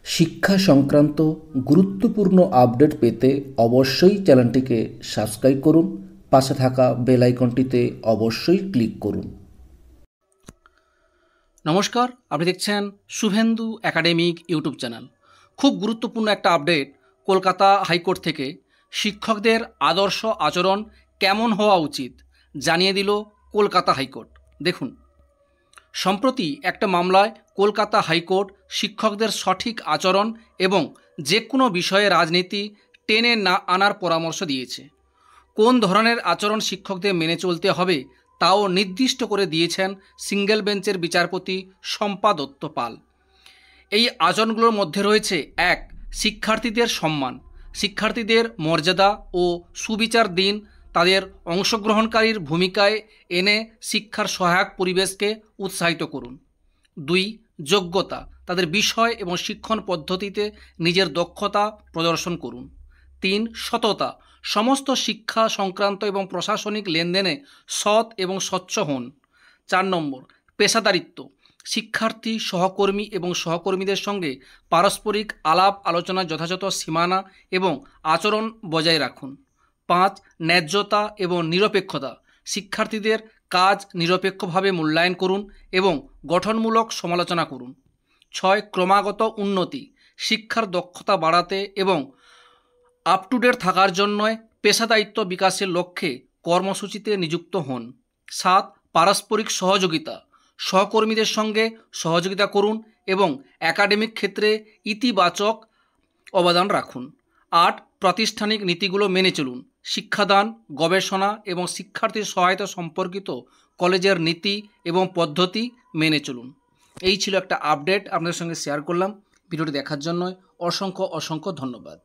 শিক্ষা সংক্রান্ত গুরুত্বপূর্ণ আপডেট পেতে অবশ্যই চ্যানেলটিকে সাবস্ক্রাইব করুন, পাশে থাকা বেল আইকনটিতে অবশ্যই ক্লিক করুন। নমস্কার, আপনি দেখছেন শুভেন্দু একাডেমিক ইউটিউব চ্যানেল। খুব গুরুত্বপূর্ণ একটা আপডেট কলকাতা হাইকোর্ট থেকে। শিক্ষকদের আদর্শ আচরণ কেমন হওয়া উচিত জানিয়ে দিল কলকাতা হাইকোর্ট। দেখুন, সম্প্রতি একটা মামলায় কলকাতা হাইকোর্ট শিক্ষকদের সঠিক আচরণ এবং যে কোনো বিষয়ে রাজনীতি টেনে না আনার পরামর্শ দিয়েছে। কোন ধরনের আচরণ শিক্ষকদের মেনে চলতে হবে তাও নির্দিষ্ট করে দিয়েছেন সিঙ্গেল বেঞ্চের বিচারপতি শম্পা দত্ত পাল। এই আচরণগুলোর মধ্যে রয়েছে: 1. শিক্ষার্থীদের সম্মান, শিক্ষার্থীদের মর্যাদা ও সুবিচার দিন, তাদের অংশগ্রহণকারীর ভূমিকায় এনে শিক্ষার সহায়ক পরিবেশকে উৎসাহিত করুন। 2. যোগ্যতা, তাদের বিষয় এবং শিক্ষণ পদ্ধতিতে নিজের দক্ষতা প্রদর্শন করুন। 3. সততা, সমস্ত শিক্ষা সংক্রান্ত এবং প্রশাসনিক লেনদেনে সৎ এবং স্বচ্ছ হন। 4 নম্বর, পেশাদারিত্ব, শিক্ষার্থী, সহকর্মী এবং সহকর্মীদের সঙ্গে পারস্পরিক আলাপ আলোচনার যথাযথ সীমানা এবং আচরণ বজায় রাখুন। 5. ন্যায্যতা এবং নিরপেক্ষতা, শিক্ষার্থীদের কাজ নিরপেক্ষভাবে মূল্যায়ন করুন এবং গঠনমূলক সমালোচনা করুন। 6. ক্রমাগত উন্নতি, শিক্ষার দক্ষতা বাড়াতে এবং আপ টু ডেট থাকার জন্য পেশাদারিত্ব বিকাশের লক্ষ্যে কর্মসূচিতে নিযুক্ত হন। 7. পারস্পরিক সহযোগিতা, সহকর্মীদের সঙ্গে সহযোগিতা করুন এবং একাডেমিক ক্ষেত্রে ইতিবাচক অবদান রাখুন। 8. প্রাতিষ্ঠানিক নীতিগুলো মেনে চলুন, শিক্ষাদান, গবেষণা এবং শিক্ষার্থীর সহায়তা সম্পর্কিত কলেজের নীতি এবং পদ্ধতি মেনে চলুন। এই ছিল একটা আপডেট আপনাদের সঙ্গে শেয়ার করলাম। ভিডিওটি দেখার জন্য অসংখ্য ধন্যবাদ।